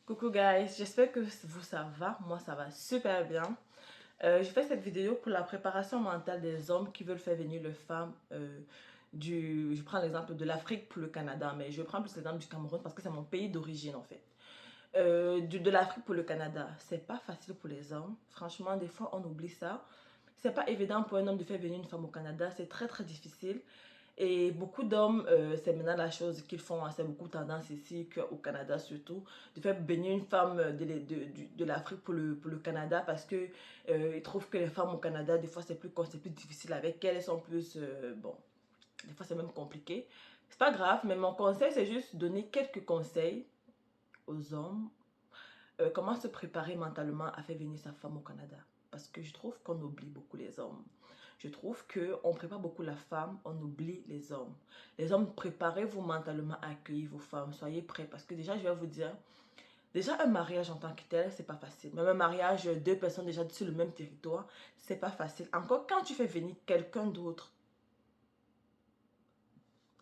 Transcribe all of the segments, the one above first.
Coucou guys, j'espère que vous ça va, moi ça va super bien. Je fais cette vidéo pour la préparation mentale des hommes qui veulent faire venir leurs femmes je prends l'exemple de l'Afrique pour le Canada, mais je prends plus l'exemple du Cameroun parce que c'est mon pays d'origine en fait. De l'Afrique pour le Canada, c'est pas facile pour les hommes, franchement des fois on oublie ça. C'est pas évident pour un homme de faire venir une femme au Canada, c'est très difficile. Et beaucoup d'hommes, c'est maintenant la chose qu'ils font, hein, c'est beaucoup tendance ici qu'au Canada surtout, de faire venir une femme de l'Afrique pour le Canada parce que ils trouvent que les femmes au Canada, des fois c'est plus difficile avec elles, elles sont plus, bon, des fois c'est même compliqué. C'est pas grave, mais mon conseil c'est juste donner quelques conseils aux hommes, comment se préparer mentalement à faire venir sa femme au Canada. Parce que je trouve qu'on oublie beaucoup les hommes. Je trouve qu'on prépare beaucoup la femme, on oublie les hommes. Les hommes, préparez-vous mentalement à accueillir vos femmes. Soyez prêts. Parce que déjà, je vais vous dire, déjà un mariage en tant que tel, c'est pas facile. Même un mariage, deux personnes déjà sur le même territoire, c'est pas facile. Encore quand tu fais venir quelqu'un d'autre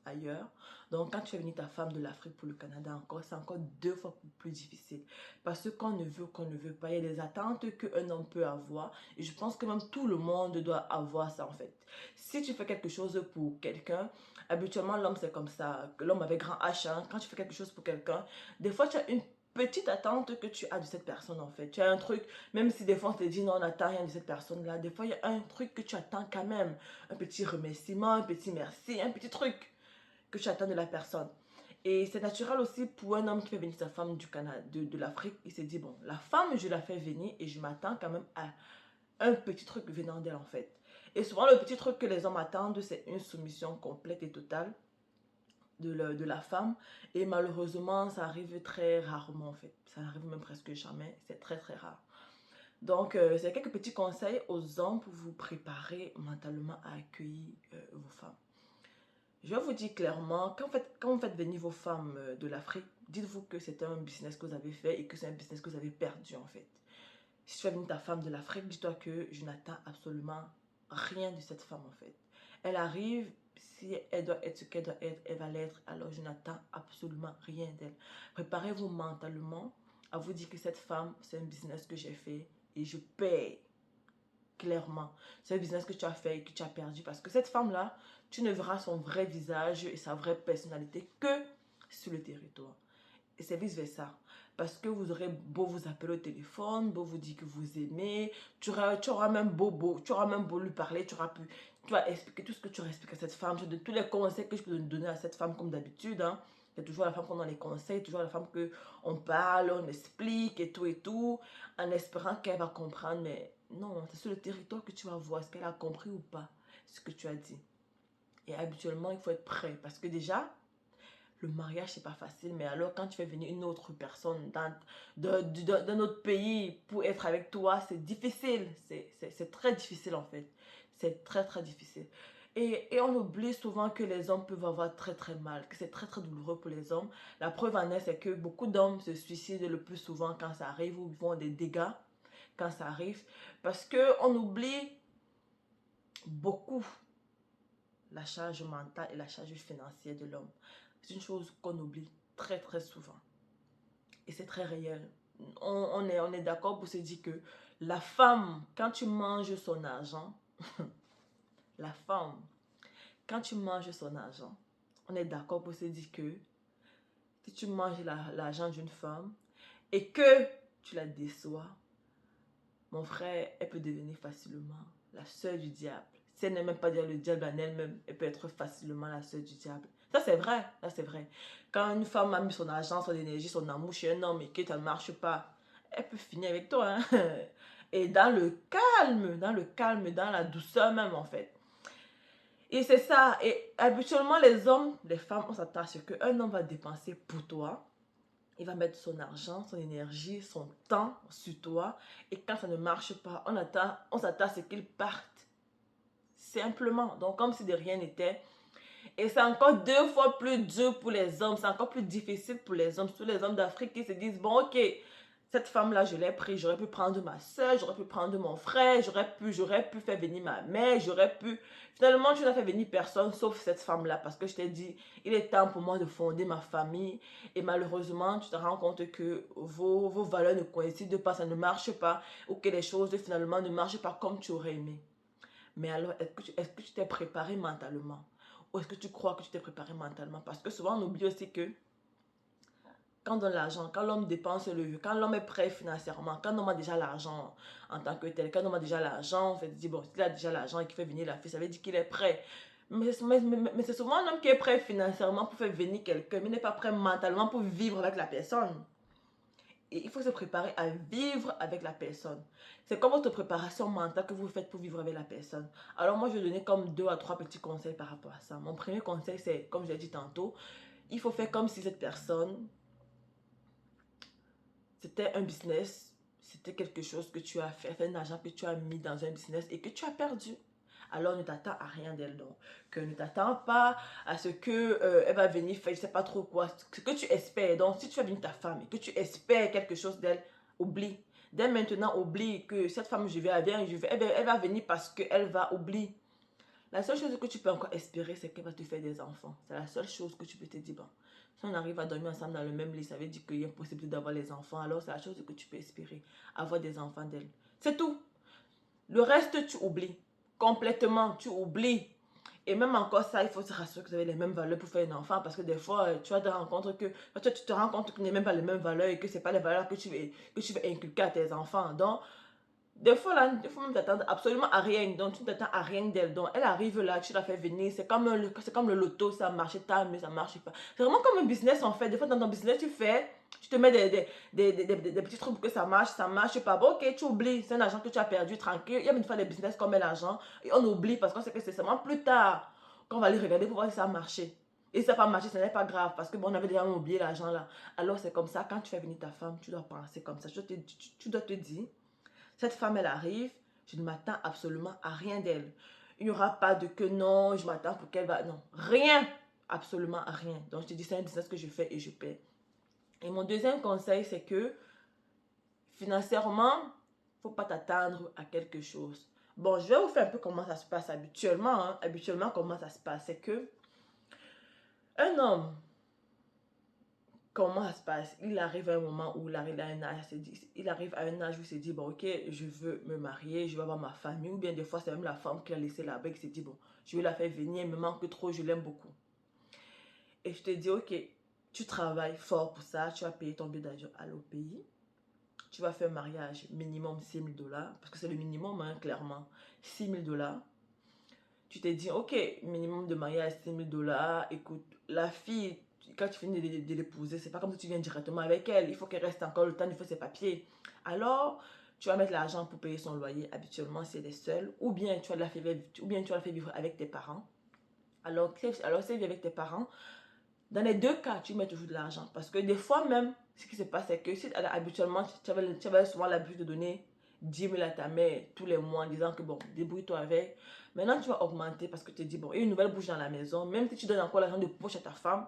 ailleurs. Donc, quand tu fais venir ta femme de l'Afrique pour le Canada encore, c'est encore deux fois plus difficile. Parce que qu'on ne veut pas, il y a des attentes qu'un homme peut avoir. Et je pense que même tout le monde doit avoir ça en fait. Si tu fais quelque chose pour quelqu'un, habituellement l'homme c'est comme ça. L'homme avec grand H, hein, quand tu fais quelque chose pour quelqu'un, des fois tu as une petite attente que tu as de cette personne en fait. Tu as un truc, même si des fois on te dit non, on n'attend rien de cette personne là, des fois il y a un truc que tu attends quand même. Un petit remerciement, un petit merci, un petit truc que tu attends de la personne. Et c'est naturel aussi pour un homme qui fait venir sa femme du Canada, de l'Afrique. Il se dit, bon, la femme, je la fais venir et je m'attends quand même à un petit truc venant d'elle en fait. Et souvent, le petit truc que les hommes attendent, c'est une soumission complète et totale de la femme. Et malheureusement, ça arrive très rarement en fait. Ça arrive même presque jamais. C'est très rare. Donc, c'est quelques petits conseils aux hommes pour vous préparer mentalement à accueillir vos femmes. Je vais vous dire clairement, quand vous faites venir vos femmes de l'Afrique, dites-vous que c'est un business que vous avez fait et que c'est un business que vous avez perdu en fait. Si tu fais venir ta femme de l'Afrique, dis-toi que je n'attends absolument rien de cette femme en fait. Elle arrive, si elle doit être ce qu'elle doit être, elle va l'être, alors je n'attends absolument rien d'elle. Préparez-vous mentalement à vous dire que cette femme, c'est un business que j'ai fait et je paye. Clairement, c'est un business que tu as fait et que tu as perdu parce que cette femme-là, tu ne verras son vrai visage et sa vraie personnalité que sur le territoire. Et c'est vice-versa. Parce que vous aurez beau vous appeler au téléphone, beau vous dire que vous aimez, tu auras même tu auras même beau lui parler, tu vas expliquer tout ce que tu auras expliqué à cette femme, de tous les conseils que je peux donner à cette femme comme d'habitude. Hein. C'est toujours la femme qu'on donne les conseils, toujours la femme qu'on parle, on explique et tout, en espérant qu'elle va comprendre. Mais non, c'est sur le territoire que tu vas voir est-ce qu'elle a compris ou pas ce que tu as dit. Et habituellement, il faut être prêt parce que déjà, le mariage, c'est pas facile, mais alors quand tu fais venir une autre personne d'un autre pays pour être avec toi, c'est difficile. C'est très difficile en fait. C'est très difficile. Et on oublie souvent que les hommes peuvent avoir très mal, que c'est très douloureux pour les hommes. La preuve en est, c'est que beaucoup d'hommes se suicident le plus souvent quand ça arrive ou font des dégâts quand ça arrive. Parce qu'on oublie beaucoup la charge mentale et la charge financière de l'homme. C'est une chose qu'on oublie très souvent. Et c'est très réel. On est d'accord pour se dire que la femme, quand tu manges son argent, la femme, quand tu manges son argent, on est d'accord pour se dire que si tu manges l'argent d'une femme et que tu la déçois, mon frère, elle peut devenir facilement la sœur du diable. Si elle n'est même pas dire le diable en elle-même, elle peut être facilement la sœur du diable. Ça, c'est vrai. Ça, c'est vrai. Quand une femme a mis son argent, son énergie, son amour chez un homme et que ça ne marche pas, elle peut finir avec toi. Hein? Et dans le calme, dans la douceur même, en fait. Et c'est ça. Et habituellement, les hommes, les femmes, on s'attend à ce qu'un homme va dépenser pour toi. Il va mettre son argent, son énergie, son temps sur toi. Et quand ça ne marche pas, on s'attend à ce qu'il parte. Simplement. Donc, comme si de rien n'était. Et c'est encore deux fois plus dur pour les hommes. C'est encore plus difficile pour les hommes. Surtout les hommes d'Afrique qui se disent, bon, ok, cette femme-là, je l'ai pris, j'aurais pu prendre ma soeur, j'aurais pu prendre mon frère, j'aurais pu faire venir ma mère, j'aurais pu... Finalement, tu n'as fait venir personne sauf cette femme-là parce que je t'ai dit, il est temps pour moi de fonder ma famille et malheureusement, tu te rends compte que vos valeurs ne coïncident pas, ça ne marche pas ou que les choses finalement ne marchent pas comme tu aurais aimé. Mais alors, est-ce que tu t'es préparé mentalement? Ou est-ce que tu crois que tu t'es préparé mentalement? Parce que souvent, on oublie aussi que quand on donne l'argent, quand l'homme dépense quand l'homme est prêt financièrement, quand l'homme a déjà l'argent en tant que tel, quand l'homme a déjà l'argent, on fait dire, bon, s'il a déjà l'argent et qu'il fait venir la fille, ça veut dire qu'il est prêt. Mais c'est souvent un homme qui est prêt financièrement pour faire venir quelqu'un, mais n'est pas prêt mentalement pour vivre avec la personne. Et il faut se préparer à vivre avec la personne. C'est comme votre préparation mentale que vous faites pour vivre avec la personne. Alors moi, je vais donner comme 2 à 3 petits conseils par rapport à ça. Mon premier conseil, c'est, comme je l'ai dit tantôt, il faut faire comme si cette personne, c'était un business, c'était quelque chose que tu as fait, c'est un argent que tu as mis dans un business et que tu as perdu. Alors ne t'attends à rien d'elle donc. Que ne t'attends pas à ce que elle va venir faire, je sais pas trop quoi. Ce que tu espères. Donc si tu as venir ta femme et que tu espères quelque chose d'elle, oublie. Dès maintenant, oublie que cette femme, elle va venir parce qu'elle va oublier. La seule chose que tu peux encore espérer, c'est qu'elle va te faire des enfants. C'est la seule chose que tu peux te dire. Bon, si on arrive à dormir ensemble dans le même lit, ça veut dire qu'il y a une possibilité d'avoir les enfants. Alors, c'est la chose que tu peux espérer. Avoir des enfants d'elle. C'est tout. Le reste, tu oublies. Complètement, tu oublies. Et même encore ça, il faut se rassurer que vous avez les mêmes valeurs pour faire un enfant. Parce que des fois, tu vas te rendre compte que... tu te rends compte que tu n'as même pas les mêmes valeurs et que ce n'est pas les valeurs que tu veux inculquer à tes enfants. Donc, des fois, là, des fois même t'attends absolument à rien. Donc, tu ne t'attends à rien d'elle. Donc, elle arrive là, tu la fais venir. C'est comme le loto, ça marche, mais ça marche pas. C'est vraiment comme un business, en fait. Des fois, dans ton business, tu te mets des petits trucs pour que ça marche pas. Bon, ok, tu oublies. C'est un argent que tu as perdu, tranquille. Il y a une fois des business comme l'argent. Et on oublie parce qu'on sait que c'est seulement plus tard qu'on va aller regarder pour voir si ça a marché. Et si ça n'a pas marché, ce n'est pas grave parce que bon, on avait déjà oublié l'argent là. Alors, c'est comme ça. Quand tu fais venir ta femme, tu dois penser comme ça. Tu dois te dire. Cette femme, elle arrive, je ne m'attends absolument à rien d'elle. Il n'y aura pas de que non, je m'attends pour qu'elle va... Non, rien, absolument rien. Donc, je te dis, c'est un business que je fais et je paie. Et mon deuxième conseil, c'est que financièrement, il ne faut pas t'attendre à quelque chose. Bon, je vais vous faire un peu comment ça se passe habituellement. Hein. Habituellement, comment ça se passe, c'est que un homme, comment ça se passe? Il arrive à un moment où il arrive à un âge, où il s'est dit, bon, ok, je veux me marier, je veux avoir ma famille. Ou bien des fois, c'est même la femme qui l'a laissé là-bas, qui s'est dit, bon, je vais la faire venir, elle me manque trop, je l'aime beaucoup. Et je te dis, ok, tu travailles fort pour ça, tu vas payer ton billet d'avion à l'autre pays. Tu vas faire un mariage minimum 6 000 $, parce que c'est le minimum, hein, clairement. 6 000 $. Tu t'es dit, ok, minimum de mariage 6 000 $. Écoute, la fille, quand tu finis de l'épouser, c'est pas comme si tu viens directement avec elle. Il faut qu'elle reste encore le temps de faire ses papiers. Alors, tu vas mettre l'argent pour payer son loyer habituellement si elle est seule. Ou bien tu vas la faire vivre avec tes parents. Alors si elle vit avec tes parents, dans les deux cas, tu mets toujours de l'argent. Parce que des fois même, ce qui se passe, c'est que si habituellement, tu avais souvent l'habitude de donner 10 000 à ta mère tous les mois en disant que bon, débrouille-toi avec. Maintenant, tu vas augmenter parce que tu te dis, bon, il y a une nouvelle bouche dans la maison. Même si tu donnes encore l'argent de poche à ta femme,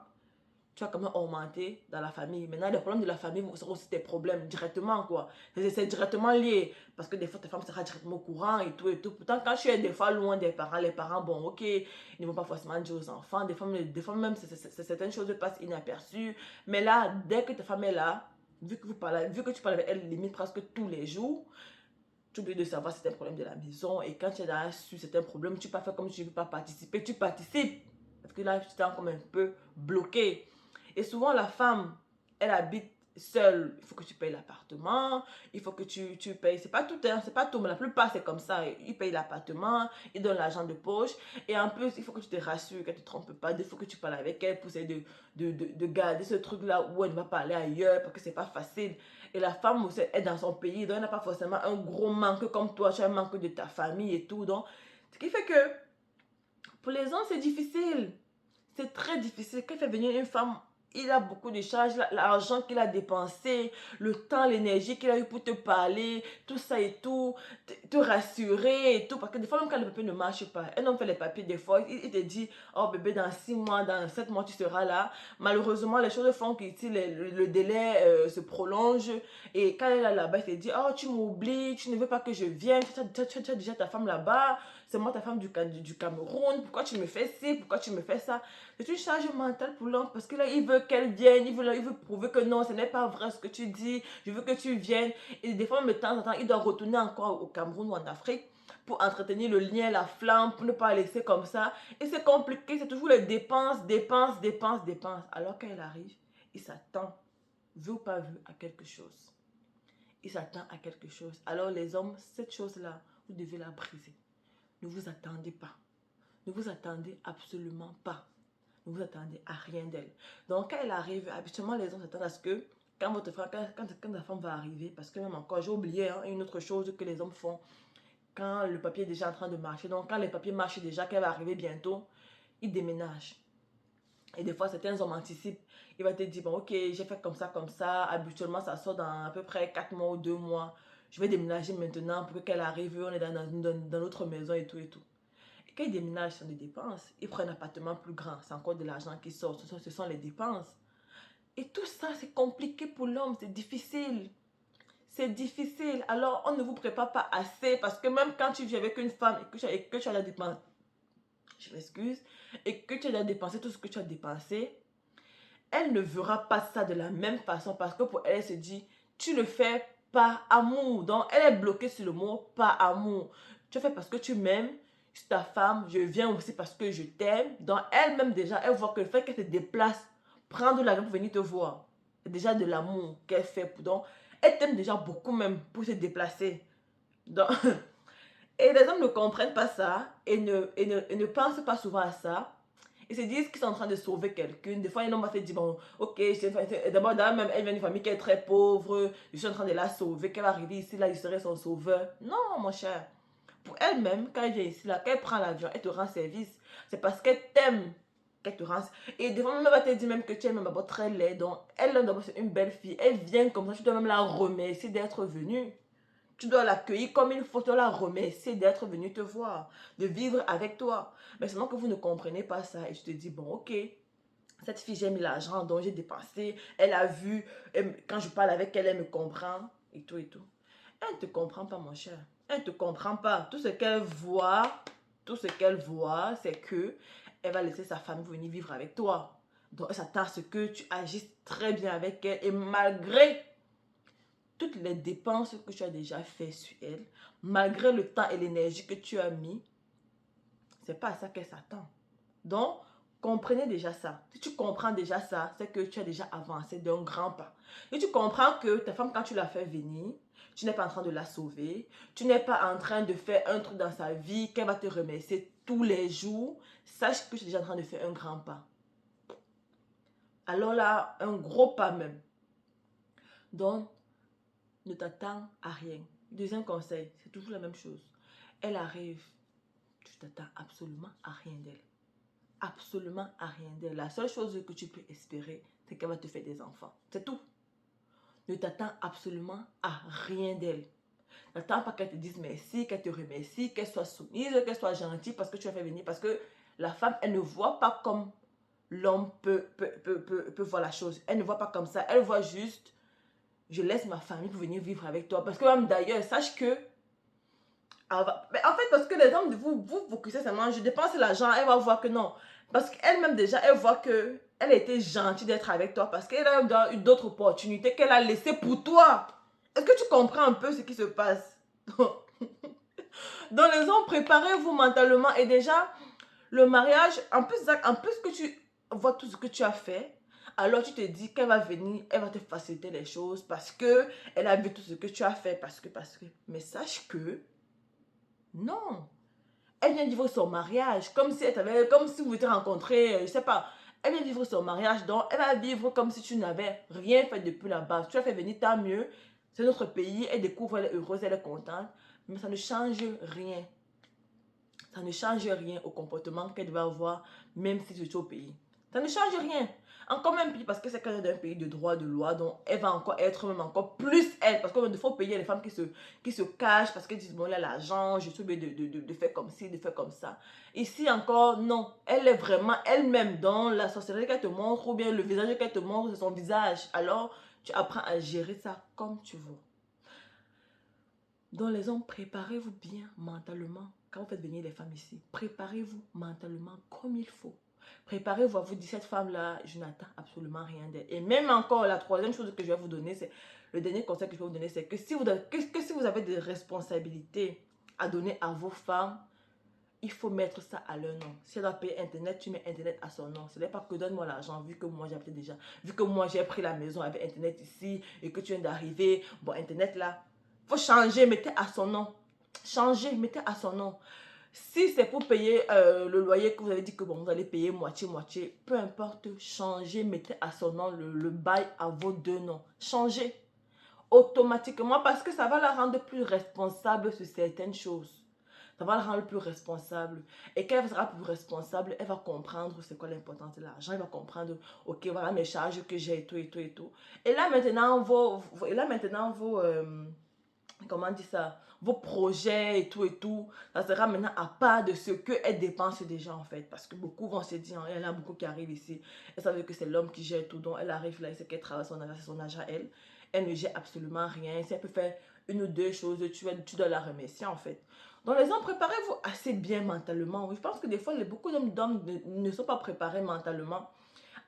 tu vas quand même augmenter dans la famille. Maintenant, les problèmes de la famille seront aussi tes problèmes directement, quoi. C'est directement lié. Parce que des fois, ta femme sera directement au courant et tout et tout. Pourtant, quand tu es des fois loin des parents, les parents, bon, ok, ils ne vont pas forcément dire aux enfants. Des fois même, certaines choses passent inaperçues. Mais là, dès que ta femme est là, vu que tu parles avec elle limite presque tous les jours, tu oublies de savoir si c'est un problème de la maison. Et quand tu es dans c'est un problème, tu ne peux pas faire comme si tu ne veux pas participer. Tu participes. Parce que là, tu t'es comme un peu bloqué. Et souvent, la femme, elle habite seule. Il faut que tu payes l'appartement. Il faut que tu payes. C'est pas tout, hein, c'est pas tout, mais la plupart, c'est comme ça. Ils payent l'appartement. Ils donnent l'argent de poche. Et en plus, il faut que tu te rassures, qu'elle ne te trompe pas. Il faut que tu parles avec elle pour essayer de garder ce truc-là où elle ne va pas aller ailleurs parce que c'est pas facile. Et la femme aussi est dans son pays. Donc, elle n'a pas forcément un gros manque comme toi. Tu as un manque de ta famille et tout. Donc, ce qui fait que pour les hommes, c'est difficile. C'est très difficile. Quand il fait venir une femme, il a beaucoup de charges, l'argent qu'il a dépensé, le temps, l'énergie qu'il a eu pour te parler, tout ça et tout, te rassurer et tout. Parce que des fois, même quand le papier ne marche pas, un homme fait les papiers, des fois, il te dit, oh bébé, dans 6 mois, dans 7 mois, tu seras là. Malheureusement, les choses font que le délai se prolonge. Et quand elle est là-bas, il te dit, oh, tu m'oublies, tu ne veux pas que je vienne, tu as déjà ta femme là-bas, c'est moi ta femme du Cameroun, pourquoi tu me fais ci, pourquoi tu me fais ça? C'est une charge mentale pour l'homme parce que là, il veut qu'elle vienne, il veut prouver que non, ce n'est pas vrai ce que tu dis, je veux que tu viennes. Et des fois, de temps en temps, il doit retourner encore au Cameroun ou en Afrique pour entretenir le lien, la flamme, pour ne pas laisser comme ça. Et c'est compliqué, c'est toujours les dépenses, dépenses, dépenses, dépenses. Alors qu'elle arrive, il s'attend, veut ou pas veut, à quelque chose. Il s'attend à quelque chose. Alors les hommes, cette chose-là, vous devez la briser. Ne vous attendez pas. Ne vous attendez absolument pas. Ne vous attendez à rien d'elle. Donc, quand elle arrive, habituellement, les hommes s'attendent à ce que quand votre frère, quand la femme va arriver, parce que même encore, j'ai oublié une autre chose que les hommes font quand le papier est déjà en train de marcher. Donc, quand les papiers marchent déjà, qu'elle va arriver bientôt, ils déménagent. Et des fois, certains hommes anticipent. Il va te dire, bon, ok, j'ai fait comme ça, comme ça. Habituellement, ça sort dans à peu près 4 mois ou 2 mois. Je vais déménager maintenant pour qu'elle arrive. On est dans notre maison et tout et tout. Et quand ils déménagent, ce sont des dépenses. Ils prennent un appartement plus grand. C'est encore de l'argent qui sort. Ce sont les dépenses. Et tout ça, c'est compliqué pour l'homme. C'est difficile. C'est difficile. Alors, on ne vous prépare pas assez. Parce que même quand tu vis avec une femme et que tu as la dépense, je m'excuse, et que tu as dépensé tout ce que tu as dépensé, elle ne verra pas ça de la même façon parce que pour elle, elle se dit, tu le fais par amour. Donc, elle est bloquée sur le mot par amour. Tu le fais parce que tu m'aimes, je suis ta femme, je viens aussi parce que je t'aime. Donc, elle-même déjà, elle voit que le fait qu'elle se déplace, prendre l'avion pour venir te voir, c'est déjà de l'amour qu'elle fait. Donc, elle t'aime déjà beaucoup même pour se déplacer. Donc, et les hommes ne comprennent pas ça et ne pensent pas souvent à ça. Ils se disent qu'ils sont en train de sauver quelqu'un. Des fois, un homme va te dire, bon, ok, d'abord, même, elle vient d'une famille qui est très pauvre, je suis en train de la sauver, qu'elle va arriver ici, là, je serai son sauveur. Non, mon cher. Pour elle-même, quand elle vient ici, là, quand elle prend l'avion, elle te rend service. C'est parce qu'elle t'aime qu'elle te rend. Et des fois, même, elle va te dire même que tu es même d'abord très laid. Donc, elle, d'abord, c'est une belle fille. Elle vient comme ça, tu dois même la remercier d'être venue. Tu dois l'accueillir comme il faut, tu dois la remercier d'être venue te voir, de vivre avec toi. Mais seulement que vous ne comprenez pas ça et tu te dis, bon, ok, cette fille, j'ai mis l'argent dont j'ai dépensé, elle a vu, quand je parle avec elle, elle me comprend, et tout et tout. Elle ne te comprend pas, mon cher. Elle ne te comprend pas. Tout ce qu'elle voit, c'est que elle va laisser sa famille venir vivre avec toi. Donc, elle s'attend à ce que tu agisses très bien avec elle et malgré toutes les dépenses que tu as déjà fait sur elle, malgré le temps et l'énergie que tu as mis, c'est pas à ça qu'elle s'attend. Donc, comprenez déjà ça. Si tu comprends déjà ça, c'est que tu as déjà avancé d'un grand pas. Et tu comprends que ta femme, quand tu la fais venir, tu n'es pas en train de la sauver. Tu n'es pas en train de faire un truc dans sa vie qu'elle va te remercier tous les jours. Sache que tu es déjà en train de faire un grand pas. Alors là, un gros pas même. Donc, ne t'attends à rien. Deuxième conseil, c'est toujours la même chose. Elle arrive, tu t'attends absolument à rien d'elle. Absolument à rien d'elle. La seule chose que tu peux espérer, c'est qu'elle va te faire des enfants. C'est tout. Ne t'attends absolument à rien d'elle. N'attends pas qu'elle te dise merci, qu'elle te remercie, qu'elle soit soumise, qu'elle soit gentille parce que tu as fait venir. Parce que la femme, elle ne voit pas comme l'homme peut voir la chose. Elle ne voit pas comme ça. Elle voit juste, je laisse ma famille pour venir vivre avec toi. Parce que même d'ailleurs, sache que mais en fait, parce que les hommes, vous focussez seulement, je dépense l'argent, elle va voir que non. Parce qu'elle-même déjà, elle voit que elle a été gentille d'être avec toi parce qu'elle a eu d'autres opportunités qu'elle a laissées pour toi. Est-ce que tu comprends un peu ce qui se passe? Donc les hommes, préparez-vous mentalement et déjà, le mariage, en plus que tu vois tout ce que tu as fait, alors tu te dis qu'elle va venir, elle va te faciliter les choses parce que elle a vu tout ce que tu as fait, parce que. Mais sache que non. Elle vient vivre son mariage comme si comme si vous étiez rencontrés, je sais pas. Elle vient vivre son mariage, donc elle va vivre comme si tu n'avais rien fait depuis la base. Tu as fait venir, tant mieux. C'est notre pays, elle découvre, elle est heureuse, elle est contente. Mais ça ne change rien. Ça ne change rien au comportement qu'elle va avoir, même si tu es au pays. Ça ne change rien. Encore même pire parce que c'est quand même d'un pays de droit, de loi, donc elle va encore être même encore plus elle. Parce qu'il faut payer les femmes qui se cachent parce qu'elles disent, bon, là, l'argent, je suis obligée de faire comme ci, de faire comme ça. Ici encore, non. Elle est vraiment elle-même dans la sorcellerie qu'elle te montre ou bien le visage qu'elle te montre, c'est son visage. Alors, tu apprends à gérer ça comme tu veux. Donc les hommes, préparez-vous bien mentalement. Quand vous faites venir les femmes ici, préparez-vous mentalement comme il faut. Préparez-vous à vous dire, cette femme-là, je n'attends absolument rien d'elle. Et même encore, la troisième chose que je vais vous donner, c'est, le dernier conseil que je vais vous donner, c'est que si vous avez des responsabilités à donner à vos femmes, il faut mettre ça à leur nom. Si elle doit payer Internet, tu mets Internet à son nom. Ce n'est pas que donne-moi l'argent, vu que moi j'ai déjà. Vu que moi j'ai pris la maison avec Internet ici et que tu viens d'arriver. Bon, Internet là, il faut changer, mettez à son nom. Changez, mettez à son nom. Si c'est pour payer le loyer que vous avez dit que bon, vous allez payer moitié-moitié, peu importe, changez, mettez à son nom le bail à vos deux noms. Changez automatiquement parce que ça va la rendre plus responsable sur certaines choses. Ça va la rendre plus responsable. Et quand elle sera plus responsable, elle va comprendre c'est quoi l'importance de l'argent. Elle va comprendre, ok, voilà mes charges que j'ai et tout, et tout, et tout. Et là maintenant, comment on dit ça, vos projets et tout, ça sera maintenant à part de ce qu'elle dépense déjà en fait. Parce que beaucoup vont se dire, il y en a beaucoup qui arrivent ici, elles savent que c'est l'homme qui gère tout, donc elle arrive là, elle sait qu'elle travaille son argent elle. Elle ne gère absolument rien. Si elle peut faire une ou deux choses, tu dois la remercier en fait. Donc les hommes, préparez-vous assez bien mentalement. Je pense que des fois, beaucoup d'hommes ne sont pas préparés mentalement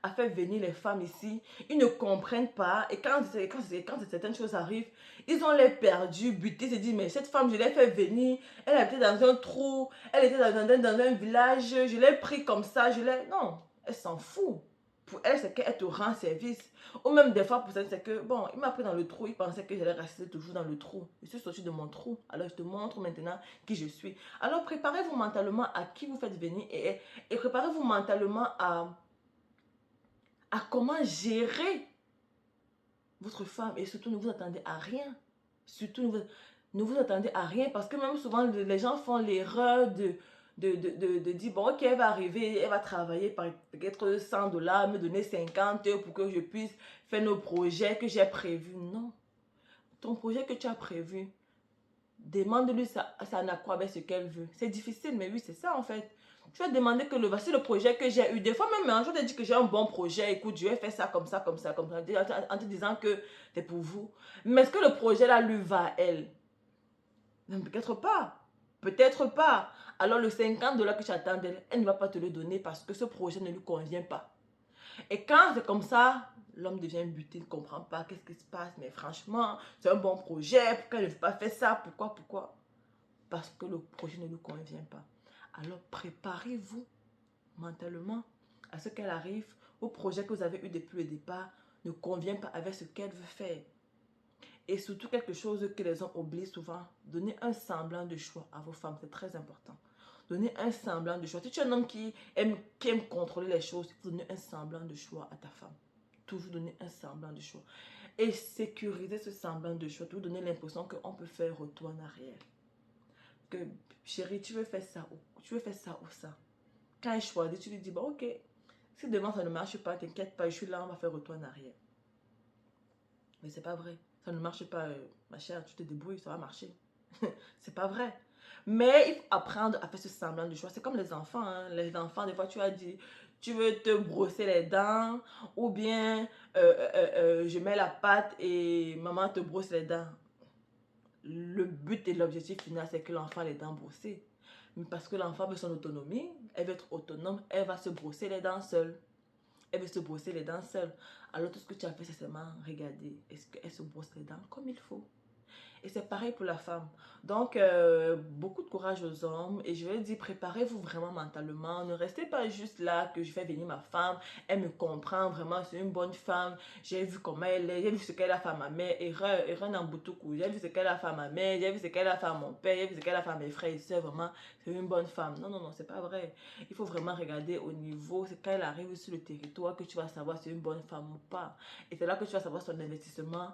à faire venir les femmes ici. Ils ne comprennent pas. Et quand certaines choses arrivent, ils ont l'air perdus, butés. Ils se disent, mais cette femme, je l'ai fait venir. Elle était dans un trou. Elle était dans un village. Je l'ai pris comme ça. Non, elle s'en fout. Pour elle, c'est qu'elle te rend service. Ou même des fois, pour elle, c'est que, bon, il m'a pris dans le trou. Il pensait que j'allais rester toujours dans le trou. Je suis sortie de mon trou. Alors, je te montre maintenant qui je suis. Alors, préparez-vous mentalement à qui vous faites venir. Et préparez-vous mentalement à comment gérer votre femme. Et surtout, ne vous attendez à rien. Surtout, ne vous attendez à rien. Parce que même souvent, les gens font l'erreur de dire, bon, ok, elle va arriver, elle va travailler par peut-être 100 dollars, me donner 50 pour que je puisse faire nos projets que j'ai prévus. Non. Ton projet que tu as prévu, demande-lui ça en accord avec ce qu'elle veut. C'est difficile, mais oui, c'est ça en fait. Tu vas demander que voici le projet que j'ai eu. Des fois même, un jour, je te dis que j'ai un bon projet. Écoute, je vais faire ça comme ça, comme ça, comme ça. En te disant que c'est pour vous. Mais est-ce que le projet là lui va à elle? Peut-être pas. Peut-être pas. Alors le 50 dollars que tu attends d'elle, elle ne va pas te le donner parce que ce projet ne lui convient pas. Et quand c'est comme ça, l'homme devient buté, il ne comprend pas qu'est-ce qui se passe. Mais franchement, c'est un bon projet. Pourquoi il ne veut pas faire ça? Pourquoi? Parce que le projet ne lui convient pas. Alors préparez-vous mentalement à ce qu'elle arrive. Vos projets que vous avez eu depuis le départ ne conviennent pas avec ce qu'elle veut faire. Et surtout quelque chose que les hommes oublient souvent, donner un semblant de choix à vos femmes, c'est très important. Donner un semblant de choix. Si tu es un homme qui aime contrôler les choses, il faut donner un semblant de choix à ta femme. Toujours donner un semblant de choix. Et sécuriser ce semblant de choix, toujours donner l'impression qu'on peut faire retour en arrière. Que chérie, tu veux faire ça ou tu veux faire ça ou ça. Quand elle choisit, tu lui dis, bon ok, si demain ça ne marche pas, t'inquiète pas, je suis là, on va faire retour en arrière. Mais c'est pas vrai. Ça ne marche pas, ma chère, tu te débrouilles, ça va marcher. C'est pas vrai. Mais il faut apprendre à faire ce semblant de choix. C'est comme les enfants. Hein. Les enfants, des fois, tu as dit, tu veux te brosser les dents ou bien je mets la pâte et maman te brosse les dents. Le but et l'objectif final, c'est que l'enfant ait les dents brossées. Mais parce que l'enfant veut son autonomie, elle veut être autonome, elle va se brosser les dents seule. Elle veut se brosser les dents seule. Alors tout ce que tu as fait, c'est seulement regarder. Est-ce qu'elle se brosse les dents comme il faut? Et c'est pareil pour la femme. Donc, beaucoup de courage aux hommes. Et je vais dire, préparez-vous vraiment mentalement. Ne restez pas juste là que je fais venir ma femme. Elle me comprend vraiment. C'est une bonne femme. J'ai vu comment elle est. J'ai vu ce qu'elle a fait à ma mère. Erreur dans Boutoukou. J'ai vu ce qu'elle a fait à ma mère. J'ai vu ce qu'elle a fait à mon père. J'ai vu ce qu'elle a fait à mes frères et soeurs. Vraiment, c'est une bonne femme. Non, non, non, c'est pas vrai. Il faut vraiment regarder au niveau. C'est quand elle arrive sur le territoire que tu vas savoir si c'est une bonne femme ou pas. Et c'est là que tu vas savoir son investissement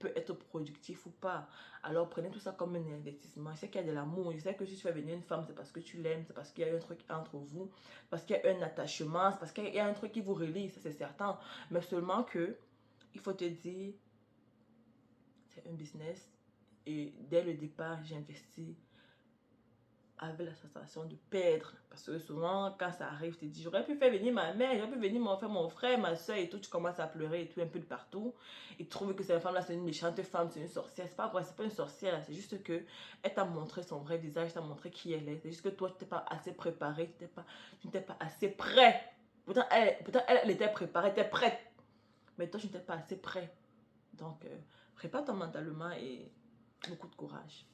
peut être productif ou pas. Alors prenez tout ça comme un investissement. Je sais qu'il y a de l'amour. Je sais que si tu fais venir une femme, c'est parce que tu l'aimes, c'est parce qu'il y a un truc entre vous, parce qu'il y a un attachement, c'est parce qu'il y a un truc qui vous relie, ça c'est certain. Mais seulement que, il faut te dire, c'est un business. Et dès le départ, j'ai investi avec la sensation de perdre. Parce que souvent, quand ça arrive, tu te dis, j'aurais pu faire venir ma mère, j'aurais pu venir mon frère, ma soeur et tout. Tu commences à pleurer et tout, un peu de partout. Et tu trouves que cette femme-là, c'est une méchante femme, c'est une sorcière. C'est pas vrai, c'est pas une sorcière. C'est juste que elle t'a montré son vrai visage, t'a montré qui elle est. C'est juste que toi, tu n'étais pas assez préparé, tu n'étais pas assez prêt. Pourtant, elle était préparée, elle était prête. Mais toi, tu n'étais pas assez prêt. Donc, prépare-toi mentalement et beaucoup de courage.